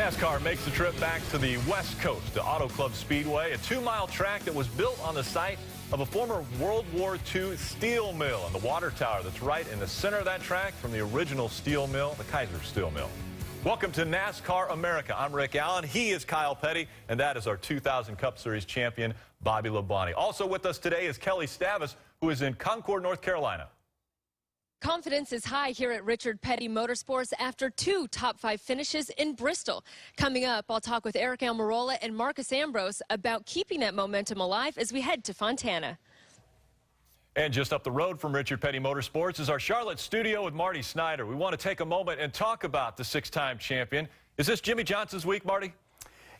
NASCAR makes the trip back to the West Coast to Auto Club Speedway, a 2-mile track that was built on the site of a former World War II steel mill and the water tower that's right in the center of that track from the original steel mill, the Kaiser Steel Mill. Welcome to NASCAR America. I'm Rick Allen. He is Kyle Petty, and that is our 2000 Cup Series champion, Bobby Labonte. Also with us today is Kelly Stavis, who is in Concord, North Carolina. Confidence is high here at Richard Petty Motorsports after 2 top 5 finishes in Bristol. Coming up, I'll talk with Eric Almirola and Marcus Ambrose about keeping that momentum alive as we head to Fontana. And just up the road from Richard Petty Motorsports is our Charlotte studio with Marty Snyder. We want to take a moment and talk about the 6-time champion. Is this Jimmy Johnson's week, Marty?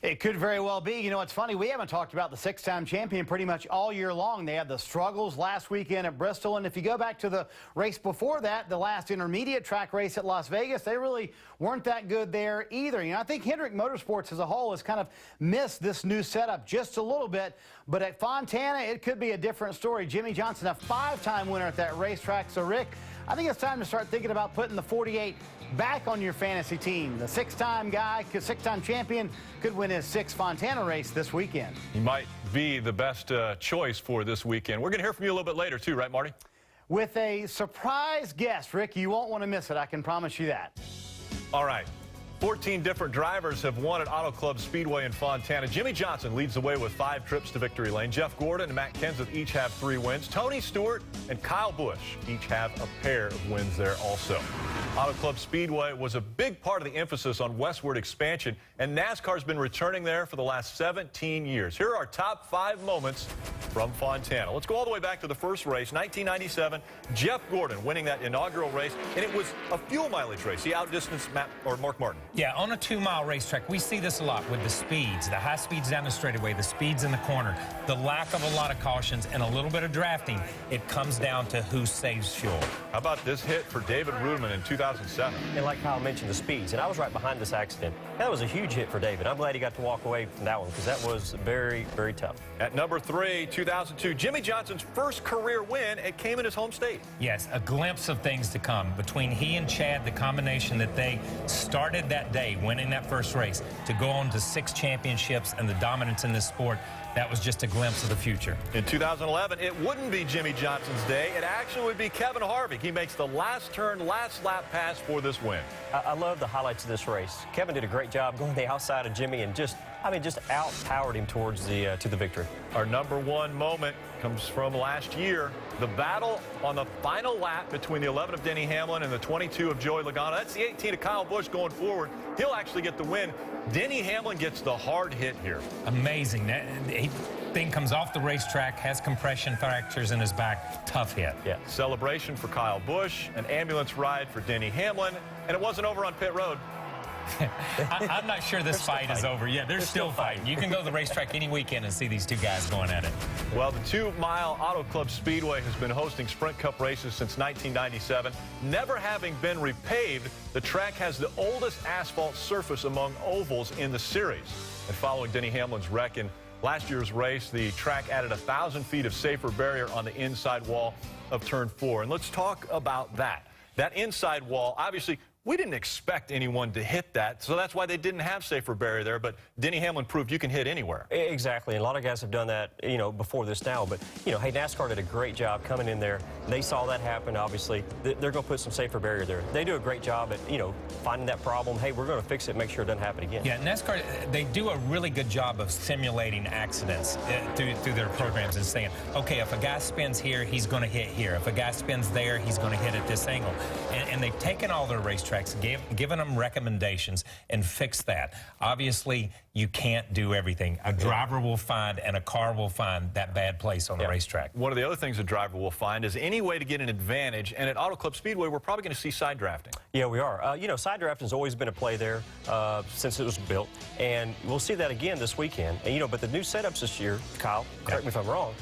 It could very well be. You know, it's funny, we haven't talked about the 6-time champion pretty much all year long. They had the struggles last weekend at Bristol, and if you go back to the race before that, the last intermediate track race at Las Vegas, they really weren't that good there either. You know, I think Hendrick Motorsports as a whole has kind of missed this new setup just a little bit, but at Fontana, it could be a different story. Jimmy Johnson, a 5-time winner at that racetrack. So, Rick, I think it's time to start thinking about putting the 48 back on your fantasy team. The 6-time guy, 6-time champion, could win his 6th Fontana race this weekend. He might be the best choice for this weekend. We're going to hear from you a little bit later, too, right, Marty? With a surprise guest, Rick. You won't want to miss it, I can promise you that. All right. 14 different drivers have won at Auto Club Speedway in Fontana. Jimmy Johnson leads the way with 5 trips to victory lane. Jeff Gordon and Matt Kenseth each have 3 wins. Tony Stewart and Kyle Busch each have a pair of wins there also. Auto Club Speedway was a big part of the emphasis on westward expansion, and NASCAR's been returning there for the last 17 years. Here are our top 5 moments from Fontana. Let's go all the way back to the first race, 1997. Jeff Gordon winning that inaugural race, and it was a fuel mileage race. He outdistanced Mark Martin. Yeah, on a 2-mile racetrack, we see this a lot with the speeds, the high speeds down the straightaway, the speeds in the corner, the lack of a lot of cautions, and a little bit of drafting. It comes down to who saves fuel. How about this hit for David Rudman in 2007? And like Kyle mentioned, the speeds, and I was right behind this accident. That was a huge hit for David. I'm glad he got to walk away from that one because that was very, very tough. At number 3, 2002, Jimmy Johnson's first career win. It came in his home state. Yes, a glimpse of things to come. Between he and Chad, the combination that they started that day, winning that first race, to go on to 6 championships and the dominance in this sport, that was just a glimpse of the future. In 2011, it wouldn't be Jimmy Johnson's day. It actually would be Kevin Harvick. He makes the last turn, last lap pass for this win. I love the highlights of this race. Kevin did a great job going the outside of Jimmy and just out-powered him towards the to the victory. Our number 1 moment comes from last year. The battle on the final lap between the 11 of Denny Hamlin and the 22 of Joey Logano. That's the 18 of Kyle Busch going forward. He'll actually get the win. Denny Hamlin gets the hard hit here. Amazing. That thing comes off the racetrack, has compression fractures in his back. Tough hit. Yeah. Celebration for Kyle Busch, an ambulance ride for Denny Hamlin, and it wasn't over on pit road. I'm not sure this fight is over. Yeah, they're still fighting. You can go to the racetrack any weekend and see these 2 guys going at it. Well, the 2-mile Auto Club Speedway has been hosting Sprint Cup races since 1997. Never having been repaved, the track has the oldest asphalt surface among ovals in the series. And following Denny Hamlin's wreck in last year's race, the track added 1,000 feet of safer barrier on the inside wall of Turn 4. And let's talk about that. That inside wall, obviously, we didn't expect anyone to hit that, so that's why they didn't have safer barrier there, but Denny Hamlin proved you can hit anywhere. Exactly, and a lot of guys have done that, you know, before this now, but, you know, hey, NASCAR did a great job coming in there. They saw that happen, obviously. They're going to put some safer barrier there. They do a great job at, you know, finding that problem. Hey, we're going to fix it, make sure it doesn't happen again. Yeah, NASCAR, they do a really good job of simulating accidents through their programs and saying, okay, if a guy spins here, he's going to hit here. If a guy spins there, he's going to hit at this angle. And they've taken all their racetracks, given them recommendations, and fixed that. Obviously, you can't do everything. A driver will find and a car will find that bad place on the racetrack. One of the other things a driver will find is any way to get an advantage, and at Auto Club Speedway, we're probably going to see side drafting. Yeah, we are. You know, side drafting has always been a play there since it was built, and we'll see that again this weekend. And, you know, but the new setups this year, Kyle, correct me if I'm wrong,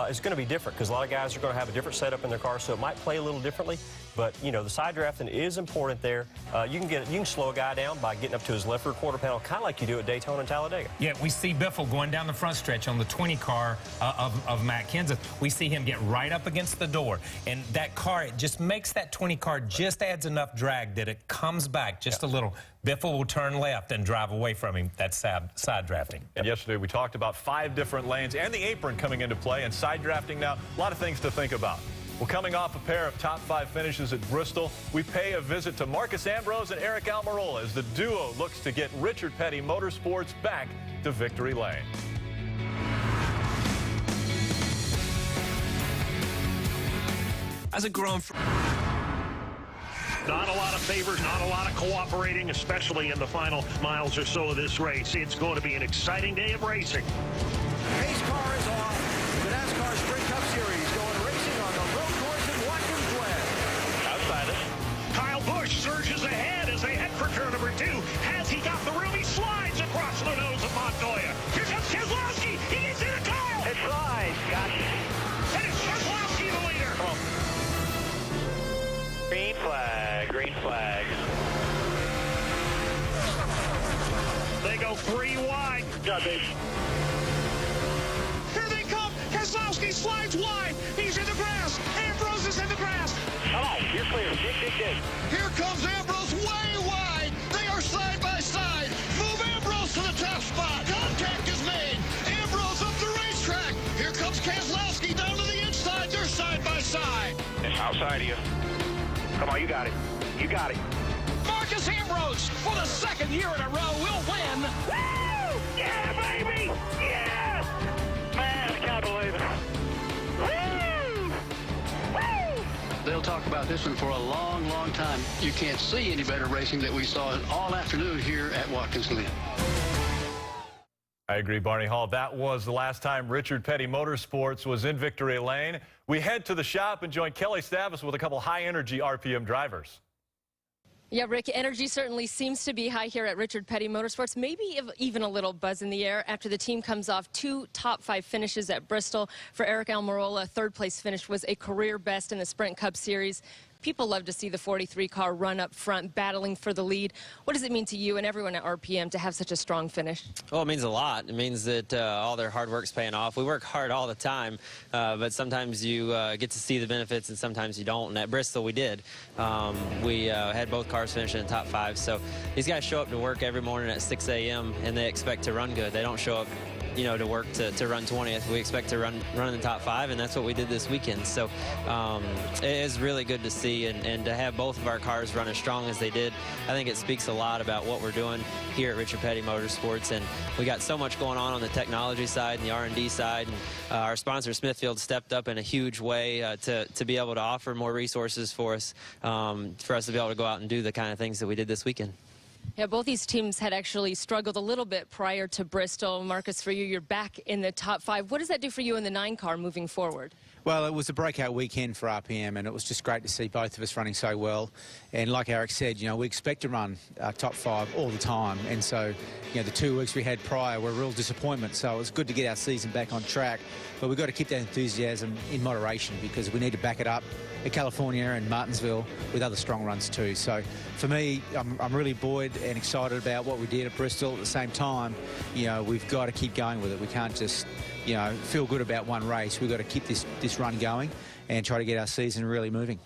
is going to be different because a lot of guys are going to have a different setup in their car, so it might play a little differently. But, you know, the side drafting is important there. You can slow a guy down by getting up to his left rear quarter panel, kind of like you do at Daytona in Talladega. Yeah, we see Biffle going down the front stretch on the 20 car of Matt Kenseth. We see him get right up against the door. And that car, it just makes that 20 car just adds enough drag that it comes back just a little. Biffle will turn left and drive away from him. That's side drafting. And yesterday we talked about 5 different lanes and the apron coming into play and side drafting now. A lot of things to think about. Well, coming off a pair of top 5 finishes at Bristol, we pay a visit to Marcus Ambrose and Eric Almirola as the duo looks to get Richard Petty Motorsports back to victory lane. As a grown... Not a lot of favors, not a lot of cooperating, especially in the final miles or so of this race. It's going to be an exciting day of racing. Pace car is off. The NASCAR Sprint Cup Series going racing on the road course in Watkins Glen. Outside it. Kyle Busch surges ahead as they head for turn number 2. Has he got the room? He slides across the nose of Montoya. Here comes Keselowski. He gets in a Kyle. It slides. Got it. And it's Keselowski the leader. Come on. Green flag. Green flag. They go 3 wide. Got it. Here they come. Keselowski slides wide. He's in the grass. Ambrose is in the grass. Come on. You're clear. Dig. Here comes Ambrose way wide. They are side by side. Move Ambrose to the top spot. Contact is made. Ambrose up the racetrack. Here comes Keselowski down to the inside. They're side by side. It's outside of you. Come on, you got it. You got it. Marcus Ambrose, for the 2nd year in a row, will win. Woo! Yeah, baby! Yeah! Man, I can't believe it. Woo! Woo! They'll talk about this one for a long, long time. You can't see any better racing that we saw all afternoon here at Watkins Glen. I agree, Barney Hall. That was the last time Richard Petty Motorsports was in victory lane. We head to the shop and join Kelly Stavis with a couple high-energy RPM drivers. Yeah, Rick, energy certainly seems to be high here at Richard Petty Motorsports. Maybe even a little buzz in the air after the team comes off 2 top 5 finishes at Bristol. For Eric Almirola, 3rd place finish was a career best in the Sprint Cup Series. People love to see the 43 car run up front, battling for the lead. What does it mean to you and everyone at RPM to have such a strong finish? Well, it means a lot. It means that all their hard work's paying off. We work hard all the time, but sometimes you get to see the benefits and sometimes you don't. And at Bristol, we did. We had both cars finish in the top 5. So these guys show up to work every morning at 6 a.m. and they expect to run good. They don't show up, you know, to work to run 20th. We expect to run in the top 5, and that's what we did this weekend. So it is really good to see, and to have both of our cars run as strong as they did. I think it speaks a lot about what we're doing here at Richard Petty Motorsports, and we got so much going on the technology side and the R&D side, and our sponsor Smithfield stepped up in a huge way to be able to offer more resources for us to be able to go out and do the kind of things that we did this weekend. Yeah, both these teams had actually struggled a little bit prior to Bristol. Marcus, for you, you're back in the top 5. What does that do for you in the 9 car moving forward? Well, it was a breakout weekend for RPM, and it was just great to see both of us running so well. And like Eric said, you know, we expect to run top 5 all the time. And so, you know, the 2 weeks we had prior were a real disappointment. So it was good to get our season back on track. But we've got to keep that enthusiasm in moderation because we need to back it up at California and Martinsville with other strong runs too. So for me, I'm really buoyed and excited about what we did at Bristol. At the same time, you know, we've got to keep going with it. We can't just, you know, feel good about one race. We've got to keep this run going and try to get our season really moving.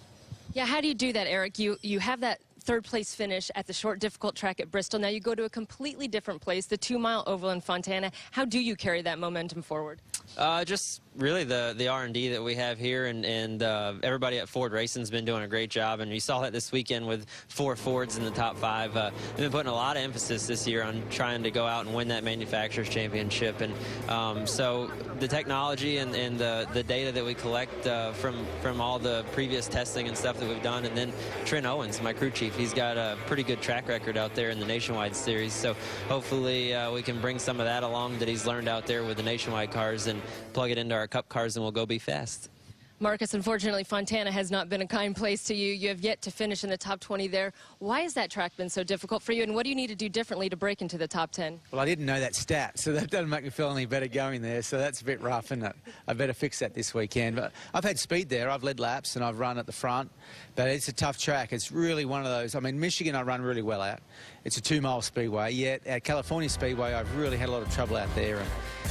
Yeah, how do you do that, Eric? You have that 3rd place finish at the short, difficult track at Bristol. Now you go to a completely different place, the 2-mile oval in Fontana. How do you carry that momentum forward? Just really the R&D that we have here, and everybody at Ford Racing's been doing a great job, and you saw that this weekend with 4 Fords in the top 5. They've been putting a lot of emphasis this year on trying to go out and win that manufacturer's championship, and so the technology and the data that we collect from all the previous testing and stuff that we've done, and then Trent Owens, my crew chief, he's got a pretty good track record out there in the Nationwide Series, so hopefully we can bring some of that along that he's learned out there with the Nationwide cars and plug it into our Cup cars, and we'll go be fast. Marcus, unfortunately, Fontana has not been a kind place to you. You have yet to finish in the top 20 there. Why has that track been so difficult for you, and what do you need to do differently to break into the top 10? Well, I didn't know that stat, so that doesn't make me feel any better going there, so that's a bit rough, isn't it? I better fix that this weekend. But I've had speed there. I've led laps, and I've run at the front, but it's a tough track. It's really one of those. I mean, Michigan I run really well at. it's a 2-mile speedway. Yet at California Speedway, I've really had a lot of trouble out there,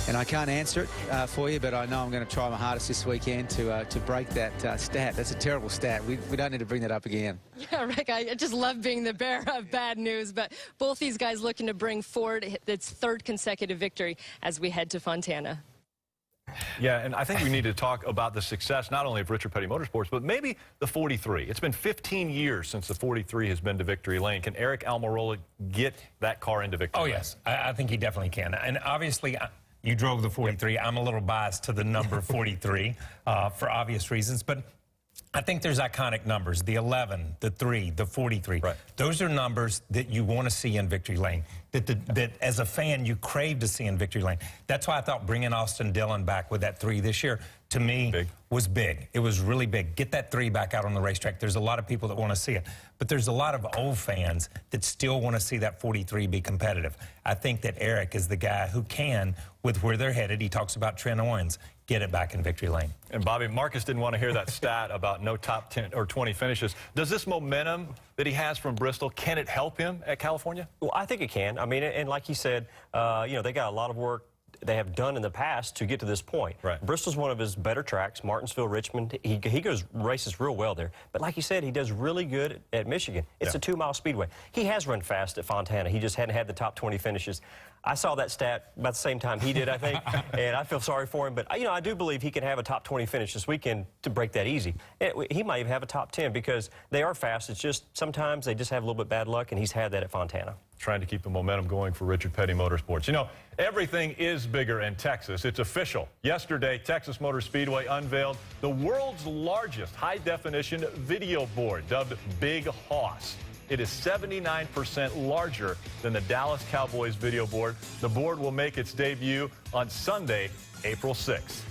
and I can't answer it for you, but I know I'm going to try my hardest this weekend to break that stat. That's a terrible stat. We don't need to bring that up again. Yeah, Rick, I just love being the bearer of bad news, but both these guys looking to bring forward its 3rd consecutive victory as we head to Fontana. Yeah, and I think we need to talk about the success not only of Richard Petty Motorsports, but maybe the 43. It's been 15 years since the 43 has been to victory lane. Can Eric Almirola get that car into victory lane? Oh, yes. I think he definitely can. And obviously, you drove the 43. I'm a little biased to the number 43 for obvious reasons, but I think there's iconic numbers, the 11, the 3, the 43. Right. Those are numbers that you want to see in victory lane, that as a fan you crave to see in victory lane. That's why I thought bringing Austin Dillon back with that 3 this year, to me, was big. It was really big. Get that 3 back out on the racetrack. There's a lot of people that want to see it. But there's a lot of old fans that still want to see that 43 be competitive. I think that Eric is the guy who can, with where they're headed, he talks about Trent Owens, get it back in victory lane. And Bobby, Marcus didn't want to hear that stat about no top 10 or 20 finishes. Does this momentum that he has from Bristol, can it help him at California? Well, I think it can. I mean, and like he said, you know, they got a lot of work they have done in the past to get to this point. Right. Bristol's one of his better tracks. Martinsville, Richmond, he goes races real well there. But like you said, he does really good at Michigan. It's a 2-mile speedway. He has run fast at Fontana. He just hadn't had the top 20 finishes. I saw that stat about the same time he did, I think, and I feel sorry for him. But, you know, I do believe he can have a top 20 finish this weekend to break that easy. He might even have a top 10 because they are fast. It's just sometimes they just have a little bit bad luck, and he's had that at Fontana. Trying to keep the momentum going for Richard Petty Motorsports. You know, everything is bigger in Texas. It's official. Yesterday, Texas Motor Speedway unveiled the world's largest high-definition video board, dubbed Big Hoss. It is 79% larger than the Dallas Cowboys video board. The board will make its debut on Sunday, April 6th.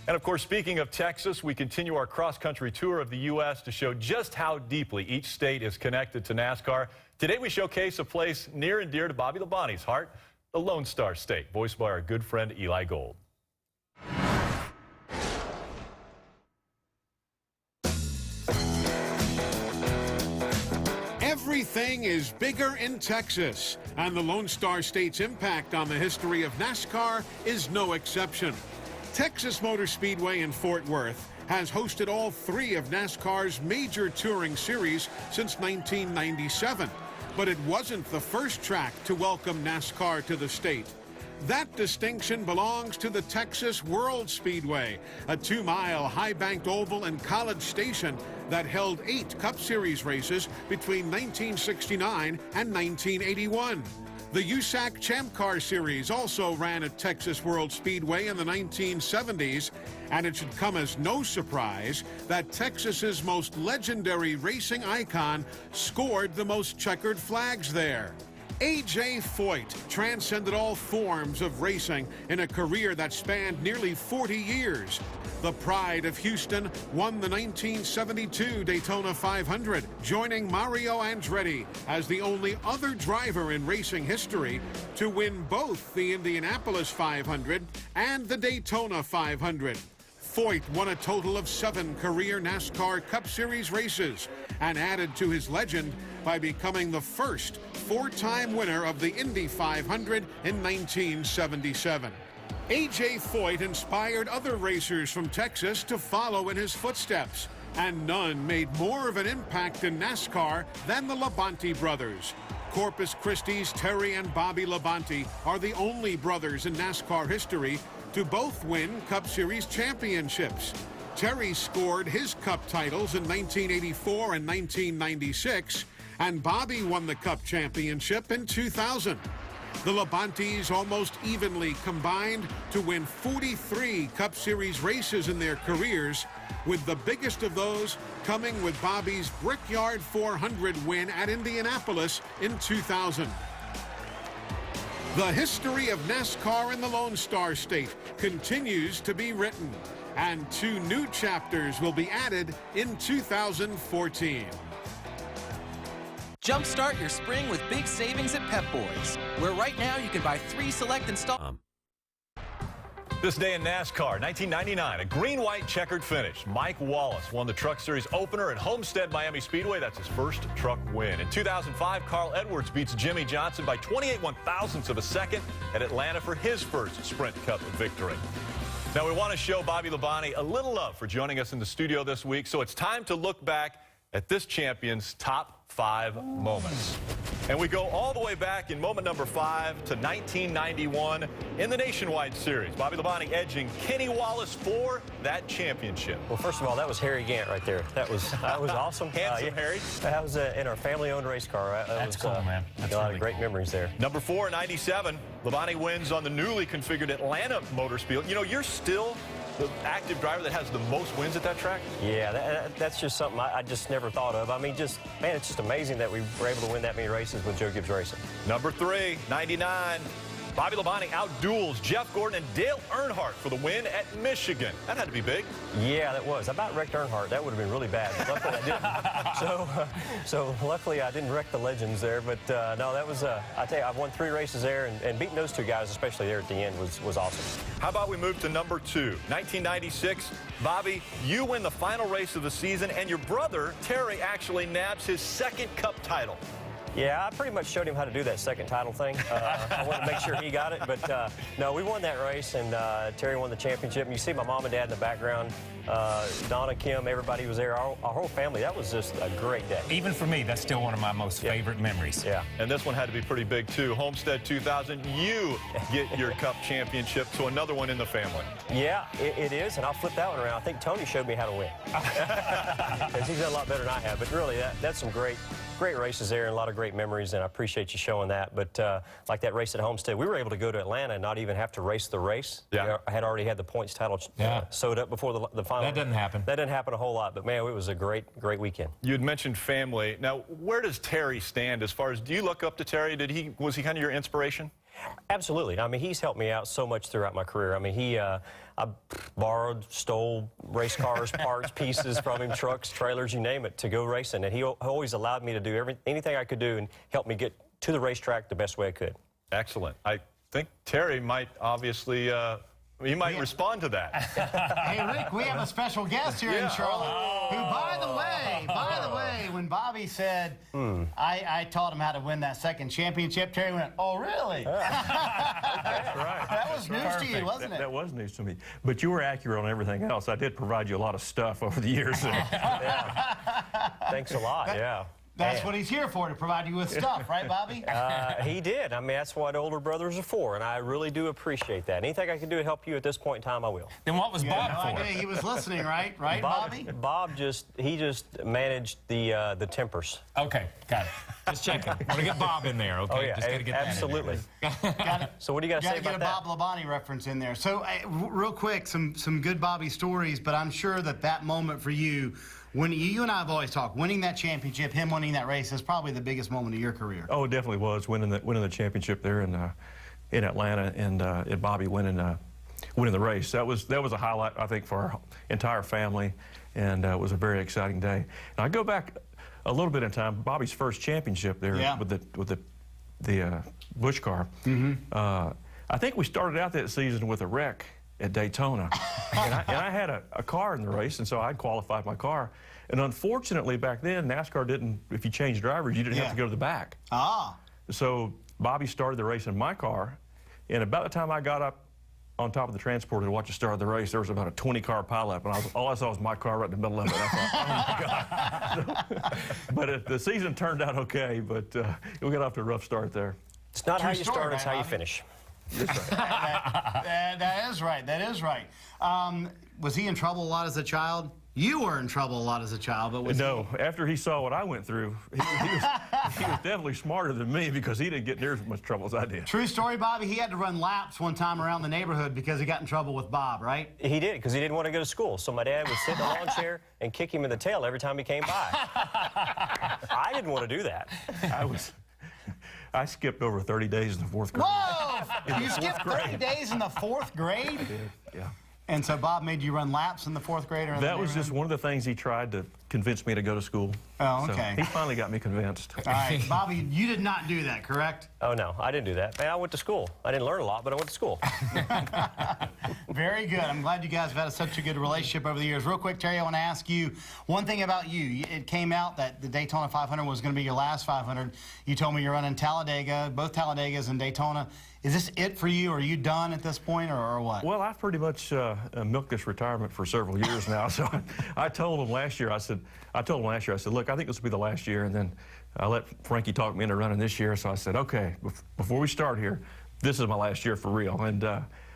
And, of course, speaking of Texas, we continue our cross-country tour of the U.S. to show just how deeply each state is connected to NASCAR. Today, we showcase a place near and dear to Bobby Labonte's heart, the Lone Star State, voiced by our good friend Eli Gold. Everything is bigger in Texas, and the Lone Star State's impact on the history of NASCAR is no exception. Texas Motor Speedway in Fort Worth has hosted all 3 of NASCAR's major touring series since 1997, but it wasn't the first track to welcome NASCAR to the state. That distinction belongs to the Texas World Speedway, a 2-mile high-banked oval and College Station that held 8 Cup Series races between 1969 and 1981. The USAC Champ Car Series also ran at Texas World Speedway in the 1970s, and it should come as no surprise that Texas's most legendary racing icon scored the most checkered flags there. A.J. Foyt transcended all forms of racing in a career that spanned nearly 40 years. The pride of Houston won the 1972 Daytona 500, joining Mario Andretti as the only other driver in racing history to win both the Indianapolis 500 and the Daytona 500. Foyt won a total of 7 career NASCAR Cup Series races and added to his legend by becoming the first 4-time winner of the Indy 500 in 1977. A.J. Foyt inspired other racers from Texas to follow in his footsteps, and none made more of an impact in NASCAR than the Labonte brothers. Corpus Christi's Terry and Bobby Labonte are the only brothers in NASCAR history to both win Cup Series championships. Terry scored his Cup titles in 1984 and 1996, and Bobby won the Cup championship in 2000. The Labontes almost evenly combined to win 43 Cup Series races in their careers, with the biggest of those coming with Bobby's Brickyard 400 win at Indianapolis in 2000. The history of NASCAR in the Lone Star State continues to be written, and 2 new chapters will be added in 2014. Jumpstart your spring with big savings at Pep Boys, where right now you can buy 3 select installments. This day in NASCAR, 1999, a green-white checkered finish. Mike Wallace won the Truck Series opener at Homestead Miami Speedway. That's his first truck win. In 2005, Carl Edwards beats Jimmy Johnson by 28 one-thousandths of a second at Atlanta for his first Sprint Cup victory. Now, we want to show Bobby Labonte a little love for joining us in the studio this week, so it's time to look back at this champion's top 5 moments. And we go all the way back in moment number 5 to 1991 in the Nationwide Series. Bobby Labonte edging Kenny Wallace for that championship. Well, first of all, that was Harry Gant right there. That was awesome. Handsome Harry. That was in our family-owned race car. That's cool, man. That's a lot really of great cool. memories there. Number 4, 97. Labonte wins on the newly configured Atlanta Motor Speedway. You know, you're still the active driver that has the most wins at that track? Yeah, that's just something I just never thought of. I mean, man, it's just amazing that we were able to win that many races with Joe Gibbs Racing. Number 3, 99. Bobby Labonte outduels Jeff Gordon and Dale Earnhardt for the win at Michigan. That had to be big. Yeah, that was. I about wrecked Earnhardt. That would have been really bad. Luckily, I didn't. So luckily, I didn't wreck the legends there. But no, that was. I tell you, I've won 3 races there, and beating those 2 guys, especially there at the end, was awesome. How about we move to number 2, 1996. Bobby, you win the final race of the season, and your brother Terry actually nabs his 2nd Cup title. Yeah, I pretty much showed him how to do that 2nd title thing. I wanted to make sure he got it, but no, we won that race, and Terry won the championship. And you see my mom and dad in the background, Donna, Kim, everybody was there, our whole family. That was just a great day. Even for me, that's still one of my most favorite memories. Yeah. And this one had to be pretty big, too. Homestead 2000, you get your Cup championship, so another one in the family. Yeah, it is, and I'll flip that one around. I think Tony showed me how to win. Because he's done a lot better than I have, but really, that's some great races there and a lot of great memories, and I appreciate you showing that. But like that race at Homestead, we were able to go to Atlanta and not even have to race the race. Yeah. I had already had the points title sewed up before the final. That doesn't happen. That didn't happen a whole lot, but man, it was a great weekend. You had mentioned family. Now, where does Terry stand as far as, do you look up to Terry? Was he kind of your inspiration? Absolutely. I mean, he's helped me out so much throughout my career. I mean, I borrowed, stole race cars, parts, pieces from him, trucks, trailers, you name it, to go racing. And he always allowed me to do anything I could do and help me get to the racetrack the best way I could. Excellent. I think Terry might obviously, he might respond to that. Hey, Rick, we have a special guest here in Charlotte who, by the way, when Bobby said, I taught him how to win that 2nd championship, Terry went, oh, really? That's right. That was news to you, wasn't it? That was news to me. But you were accurate on everything else. I did provide you a lot of stuff over the years. Thanks a lot, yeah. That's what he's here for, to provide you with stuff, right, Bobby? He did. I mean, that's what older brothers are for, and I really do appreciate that. Anything I can do to help you at this point in time, I will. Then what was Bob for? He was listening, right? Right, Bobby? Bob just managed the tempers. Okay, got it. Just checking. Want to get Bob in there, okay? Oh, yeah, just got to get absolutely. So what do you got to say about that? Got to get a Bob Labonte reference in there. So, real quick, some good Bobby stories, but I'm sure that moment for you, when you and I have always talked, winning that championship, him winning that race, is probably the biggest moment of your career. Oh, it definitely was, winning the championship there in Atlanta, and Bobby winning the race. That was a highlight, I think, for our entire family, and it was a very exciting day. And I go back a little bit in time. Bobby's first championship there with the Busch car. I think we started out that season with a wreck at Daytona, and I had a car in the race, and so I qualified my car. And unfortunately, back then, NASCAR didn't, if you changed drivers, you didn't have to go to the back. So Bobby started the race in my car, and about the time I got up on top of the transporter to watch the start of the race, there was about a 20-car pileup, and all I saw was my car right in the middle of it. I thought, oh, my God. But the season turned out okay, but we got off to a rough start there. It's not how you start, it's how you finish. That's right. That is right. That is right. Was he in trouble a lot as a child? You were in trouble a lot as a child, but no. After he saw what I went through, he was definitely smarter than me, because he didn't get near as much trouble as I did. True story, Bobby. He had to run laps one time around the neighborhood because he got in trouble with Bob, right? He did, because he didn't want to go to school. So my dad would sit in the lawn chair and kick him in the tail every time he came by. I didn't want to do that. I skipped over 30 days in the 4th grade. Whoa! You skipped 30 days in the 4th grade? I did, yeah. And so Bob made you run laps in the 4th grade? That was just one of the things he tried to convince me to go to school. Oh, okay. So he finally got me convinced. All right, Bobby, you did not do that, correct? Oh, no, I didn't do that. Man, I went to school. I didn't learn a lot, but I went to school. Very good. I'm glad you guys have had such a good relationship over the years. Real quick, Terry, I want to ask you one thing about you. It came out that the Daytona 500 was going to be your last 500. You told me you're running Talladega, both Talladegas and Daytona. Is this it for you? Are you done at this point, or what? Well, I've pretty much milked this retirement for several years now. So I told him last year, I said, look, I think this will be the last year. And then I let Frankie talk me into running this year. So I said, okay, before we start here, this is my last year for real. And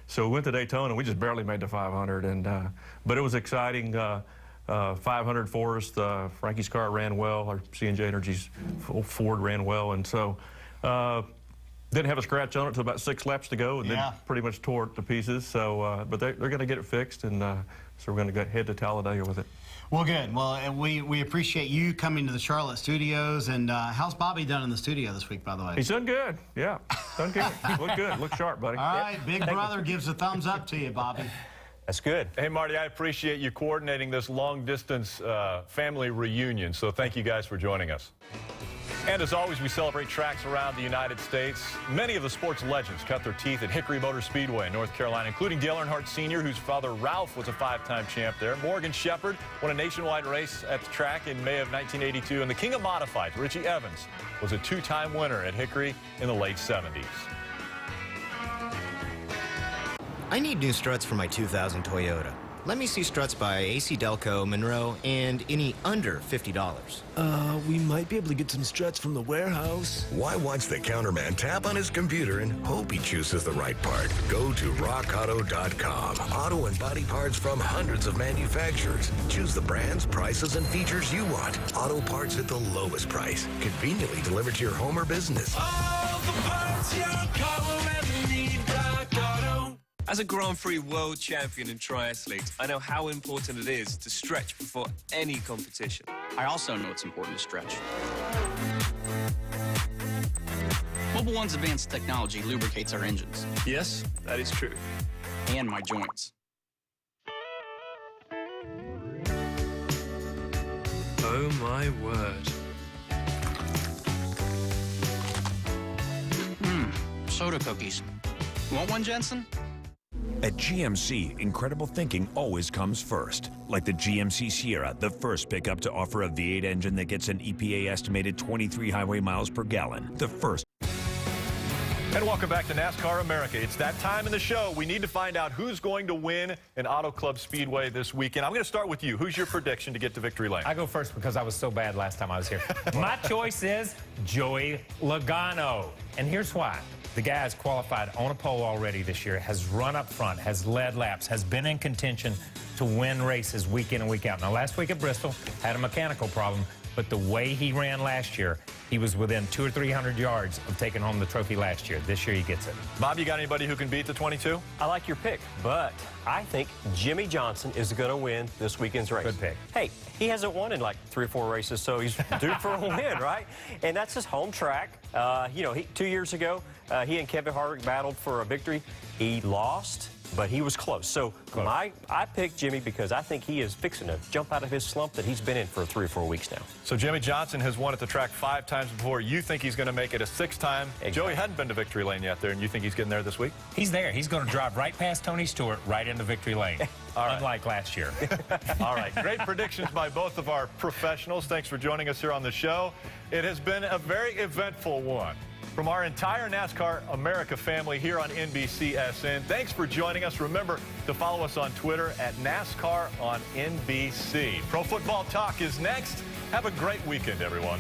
so we went to Daytona, and we just barely made the 500. And but it was exciting. 500 for us. Frankie's car ran well. Our C&J Energy's Ford ran well. And so didn't have a scratch on it until about 6 laps to go, and then pretty much tore it to pieces. So, but they're going to get it fixed, and so we're going to head to Talladega with it. Well, good. Well, and we appreciate you coming to the Charlotte studios. And how's Bobby done in the studio this week, by the way? He's done good. Yeah, done good. Look good. Look sharp, buddy. All right, Big Brother gives a thumbs up to you, Bobby. That's good. Hey, Marty, I appreciate you coordinating this long-distance family reunion, so thank you guys for joining us. And as always, we celebrate tracks around the United States. Many of the sports legends cut their teeth at Hickory Motor Speedway in North Carolina, including Dale Earnhardt Sr., whose father Ralph was a 5-time champ there. Morgan Shepherd won a nationwide race at the track in May of 1982. And the king of modifieds, Richie Evans, was a 2-time winner at Hickory in the late 70s. I need new struts for my 2000 Toyota. Let me see struts by AC Delco, Monroe, and any under $50. We might be able to get some struts from the warehouse. Why watch the counterman tap on his computer and hope he chooses the right part? Go to rockauto.com. Auto and body parts from hundreds of manufacturers. Choose the brands, prices, and features you want. Auto parts at the lowest price. Conveniently delivered to your home or business. All the parts your car will ever need, Rock Auto. As a Grand Prix world champion in triathletes, I know how important it is to stretch before any competition. I also know it's important to stretch. Mobil 1's advanced technology lubricates our engines. Yes, that is true. And my joints. Oh my word. Soda cookies. Want one, Jensen? At GMC, incredible thinking always comes first. Like the GMC Sierra, the first pickup to offer a V8 engine that gets an EPA estimated 23 highway miles per gallon. The first. And welcome back to NASCAR America. It's that time in the show. We need to find out who's going to win in Auto Club Speedway this weekend. I'm going to start with you. Who's your prediction to get to victory lane? I go first because I was so bad last time I was here. My choice is Joey Logano. And here's why. The guy has qualified on a pole already this year, has run up front, has led laps, has been in contention to win races week in and week out. Now, last week at Bristol, had a mechanical problem, but the way he ran last year, he was within 200 or 300 yards of taking home the trophy last year. This year, he gets it. Bob, you got anybody who can beat the 22? I like your pick, but I think Jimmy Johnson is going to win this weekend's race. Good pick. Hey, he hasn't won in like 3 or 4 races, so he's due for a win, right? And that's his home track. 2 years ago, he and Kevin Harvick battled for a victory. He lost, but he was close. So I picked Jimmy because I think he is fixing to jump out of his slump that he's been in for 3 or 4 weeks now. So Jimmy Johnson has won at the track 5 times before. You think he's going to make it a 6th time? Exactly. Joey hadn't been to victory lane yet there, and you think he's getting there this week? He's there. He's going to drive right past Tony Stewart, right into victory lane. All right. Unlike last year. All right. Great predictions by both of our professionals. Thanks for joining us here on the show. It has been a very eventful one. From our entire NASCAR America family here on NBCSN, thanks for joining us. Remember to follow us on Twitter at NASCAR on NBC. Pro Football Talk is next. Have a great weekend, everyone.